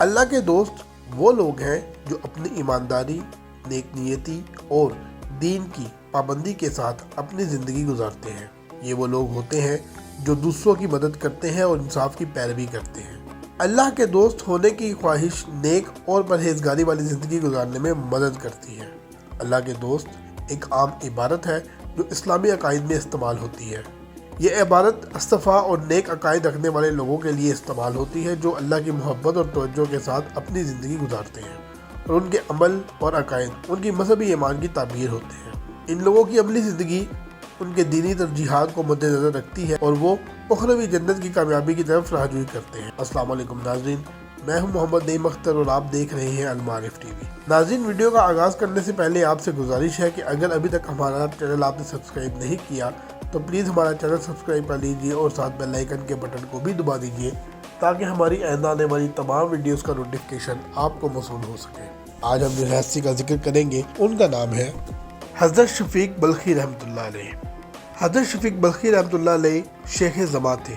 اللہ کے دوست وہ لوگ ہیں جو اپنی ایمانداری، نیک نیتی اور دین کی پابندی کے ساتھ اپنی زندگی گزارتے ہیں۔ یہ وہ لوگ ہوتے ہیں جو دوسروں کی مدد کرتے ہیں اور انصاف کی پیروی کرتے ہیں۔ اللہ کے دوست ہونے کی خواہش نیک اور پرہیزگاری والی زندگی گزارنے میں مدد کرتی ہے۔ اللہ کے دوست ایک عام عبارت ہے جو اسلامی عقائد میں استعمال ہوتی ہے۔ یہ عبارت اصطفا اور نیک عقائد رکھنے والے لوگوں کے لیے استعمال ہوتی ہے جو اللہ کی محبت اور توجہ کے ساتھ اپنی زندگی گزارتے ہیں اور ان کے عمل اور عقائد ان کی مذہبی ایمان کی تعبیر ہوتے ہیں۔ ان لوگوں کی عملی زندگی ان کے دینی ترجیحات کو مد نظر رکھتی ہے اور وہ اخروی جنت کی کامیابی کی طرف راہجوئی کرتے ہیں۔ السلام علیکم ناظرین، میں ہوں محمد نعیم اختر اور آپ دیکھ رہے ہیں المعارف ٹی وی۔ ناظرین، ویڈیو کا آغاز کرنے سے پہلے آپ سے گزارش ہے کہ اگر ابھی تک ہمارا چینل آپ نے سبسکرائب نہیں کیا تو پلیز ہمارا چینل سبسکرائب کر لیجئے اور ساتھ بیل آئیکن کے بٹن کو بھی دبا دیجئے تاکہ ہماری آئندہ آنے والی تمام ویڈیوز کا نوٹیفیکیشن آپ کو موصول ہو سکے۔ آج ہم جس ہستی کا ذکر کریں گے ان کا نام ہے حضرت شفیق بلخی رحمۃ اللہ علیہ۔ حضرت شفیق بلخی رحمۃ اللہ علیہ شیخ زماں تھے،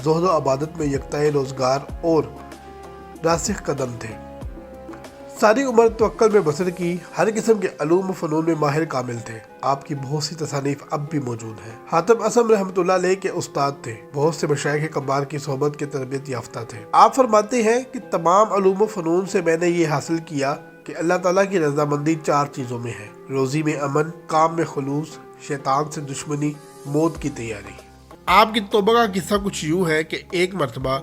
زہد و عبادت میں یکتائے روزگار اور راسخ قدم تھے۔ ساری عمر توکل میں بسر کی، ہر قسم کے علوم و فنون میں ماہر کامل تھے۔ آپ کی بہت سی تصانیف اب بھی موجود ہیں۔ حاتم اسم رحمۃ اللہ علیہ کے استاد تھے، بہت سے مشائخ کبار کی صحبت کے تربیت یافتہ تھے۔ آپ فرماتے ہیں کہ تمام علوم و فنون سے میں نے یہ حاصل کیا کہ اللہ تعالیٰ کی رضامندی 4 چیزوں میں ہے: روزی میں امن، کام میں خلوص، شیطان سے دشمنی، موت کی تیاری۔ آپ کی توبہ کا قصہ کچھ یوں ہے کہ ایک مرتبہ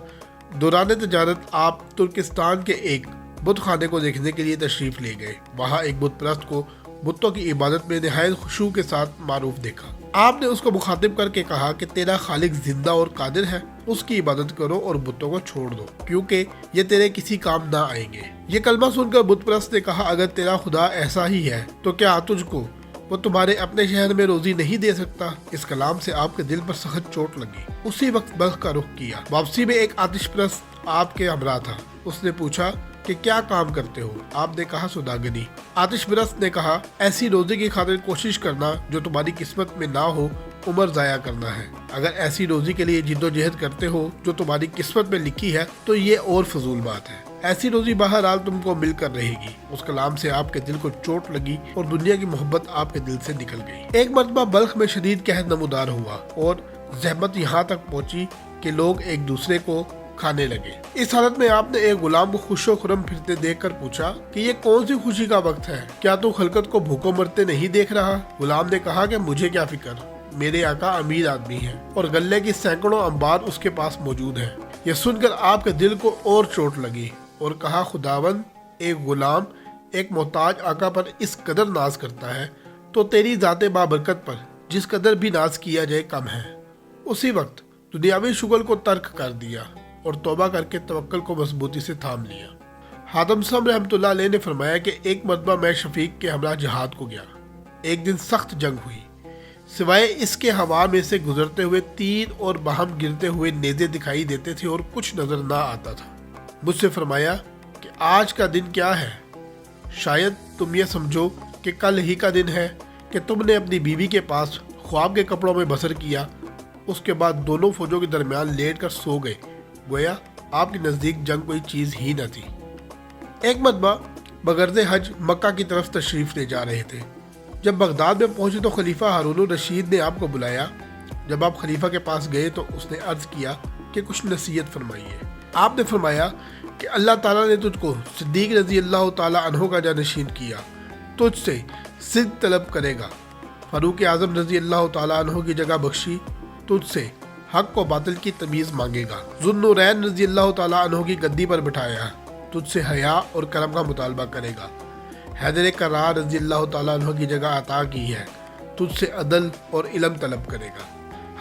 دوران تجارت آپ ترکستان کے ایک بت خانے کو دیکھنے کے لیے تشریف لے گئے۔ وہاں ایک بت پرست کو بتوں کی عبادت میں نہایت خشوع کے ساتھ معروف دیکھا۔ آپ نے اس کو مخاطب کر کے کہا کہ تیرا خالق زندہ اور قادر ہے، اس کی عبادت کرو اور بتوں کو چھوڑ دو کیونکہ یہ تیرے کسی کام نہ آئیں گے۔ یہ کلمہ سن کر بت پرست نے کہا، اگر تیرا خدا ایسا ہی ہے تو کیا تجھ کو وہ تمہارے اپنے شہر میں روزی نہیں دے سکتا؟ اس کلام سے آپ کے دل پر سخت چوٹ لگی۔ اسی وقت بلخ کا رخ کیا۔ واپسی میں ایک آتش پرست آپ کے ہمراہ تھا۔ اس نے پوچھا کہ کیا کام کرتے ہو؟ آپ نے کہا سوداگری۔ آتش پرست نے کہا، ایسی روزی کی خاطر کوشش کرنا جو تمہاری قسمت میں نہ ہو عمر ضائع کرنا ہے۔ اگر ایسی روزی کے لیے جد و جہد کرتے ہو جو تمہاری قسمت میں لکھی ہے تو یہ اور فضول بات ہے۔ ایسی روزی بہرحال تم کو مل کر رہے گی۔ اس کلام سے آپ کے دل کو چوٹ لگی اور دنیا کی محبت آپ کے دل سے نکل گئی۔ ایک مرتبہ بلخ میں شدید قحط نمودار ہوا اور زحمت یہاں تک پہنچی کہ لوگ ایک دوسرے کو کھانے لگے۔ اس حالت میں آپ نے ایک غلام کو خوش و خرم پھرتے دیکھ کر پوچھا کہ یہ کون سی خوشی کا وقت ہے؟ کیا تو خلقت کو بھوکوں مرتے نہیں دیکھ رہا؟ غلام نے کہا کہ مجھے کیا فکر، میرے آقا امیر آدمی ہیں اور غلے کی سینکڑوں انبار اس کے پاس موجود ہیں۔ یہ سن کر آپ کے دل کو اور چوٹ لگی اور کہا، خداوند، ایک غلام ایک محتاج آقا پر اس قدر ناز کرتا ہے تو تیری ذات بابرکت پر جس قدر بھی ناز کیا جائے کم ہے۔ اسی وقت دنیاوی شغل کو ترک کر دیا اور توبہ کر کے توکل کو مضبوطی سے تھام لیا۔ حاتم اسم رحمۃ اللہ علیہ نے فرمایا کہ ایک مرتبہ میں شفیق کے ہمراہ جہاد کو گیا۔ ایک دن سخت جنگ ہوئی، سوائے اس کے ہوا میں سے گزرتے ہوئے تیر اور باہم گرتے ہوئے نیزے دکھائی دیتے تھے اور کچھ نظر نہ آتا تھا۔ مجھ سے فرمایا کہ آج کا دن کیا ہے؟ شاید تم یہ سمجھو کہ کل ہی کا دن ہے کہ تم نے اپنی بیوی کے پاس خواب کے کپڑوں میں بسر کیا، اس کے بعد دونوں فوجوں کے درمیان لیٹ کر سو گئے، گویا آپ کے نزدیک جنگ کوئی چیز ہی نہ تھی۔ ایک مرتبہ بغرض حج مکہ کی طرف تشریف لے جا رہے تھے۔ جب بغداد میں پہنچے تو خلیفہ ہارون الرشید نے آپ کو بلایا۔ جب آپ خلیفہ کے پاس گئے تو اس نے عرض کیا کہ کچھ نصیحت فرمائیے۔ آپ نے فرمایا کہ اللہ تعالیٰ نے تجھ کو صدیق رضی اللہ تعالیٰ عنہ کا جانشین کیا، تجھ سے صدق طلب کرے گا۔ فاروق اعظم رضی اللہ تعالیٰ عنہ کی جگہ بخشی، تجھ سے حق و باطل کی تمیز مانگے گا۔ ذوالنورین رضی اللہ تعالیٰ عنہ کی گدی پر بٹھایا، تجھ سے حیا اور کرم کا مطالبہ کرے گا۔ حیدر کرار رضی اللہ تعالیٰ عنہ کی جگہ عطا کی ہے، تجھ سے عدل اور علم طلب کرے گا۔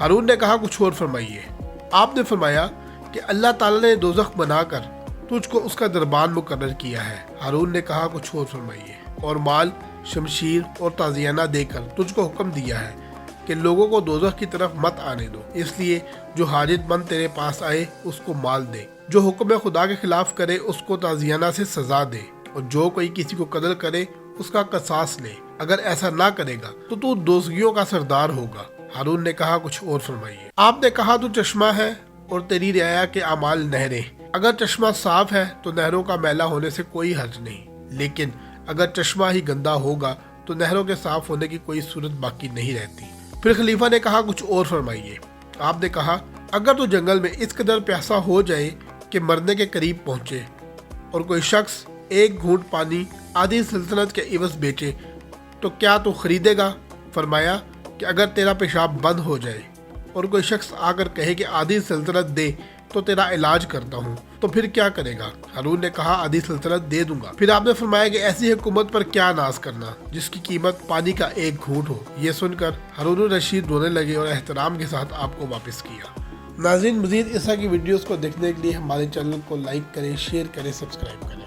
ہارون نے کہا، کچھ اور فرمائیے۔ آپ نے فرمایا کہ اللہ تعالیٰ نے دوزخ بنا کر تجھ کو اس کا دربان مقرر کیا ہے۔ ہارون نے کہا، کچھ اور فرمائیے۔ اور مال، شمشیر اور تازیانہ دے کر تجھ کو حکم دیا ہے کہ لوگوں کو دوزخ کی طرف مت آنے دو، اس لیے جو حاجت مند تیرے پاس آئے اس کو مال دے، جو حکم خدا کے خلاف کرے اس کو تازیانہ سے سزا دے، اور جو کوئی کسی کو قتل کرے اس کا قصاص لے۔ اگر ایسا نہ کرے گا تو دوزخیوں کا سردار ہوگا۔ ہارون نے کہا، کچھ اور فرمائیے۔ آپ نے کہا، تو چشمہ ہے اور تیری رعایا کے اعمال نہریں، اگر چشمہ صاف ہے تو نہروں کا میلا ہونے سے کوئی حرج نہیں، لیکن اگر چشمہ ہی گندا ہوگا تو نہروں کے صاف ہونے کی کوئی صورت باقی نہیں رہتی۔ پھر خلیفہ نے کہا کچھ اور فرمائیے۔ آپ نے کہا اگر تو جنگل میں اس قدر پیاسا ہو جائے کہ مرنے کے قریب پہنچے اور کوئی شخص ایک گھونٹ پانی آدھی سلطنت کے عوض بیچے تو کیا تو خریدے گا؟ فرمایا کہ اگر تیرا پیشاب بند ہو جائے اور کوئی شخص آ کر کہے کہ آدھی سلطنت دے تو تیرا علاج کرتا ہوں تو پھر کیا کرے گا؟ ہارون نے کہا آدھی سلطنت دے دوں گا۔ پھر آپ نے فرمایا کہ ایسی حکومت پر کیا ناز کرنا جس کی قیمت پانی کا ایک گھونٹ ہو۔ یہ سن کر ہارون الرشید رونے لگے اور احترام کے ساتھ آپ کو واپس کیا۔ ناظرین، مزید اس طرح کی ویڈیوز کو دیکھنے کے لیے ہمارے چینل کو لائک کریں، شیئر کریں، سبسکرائب کریں۔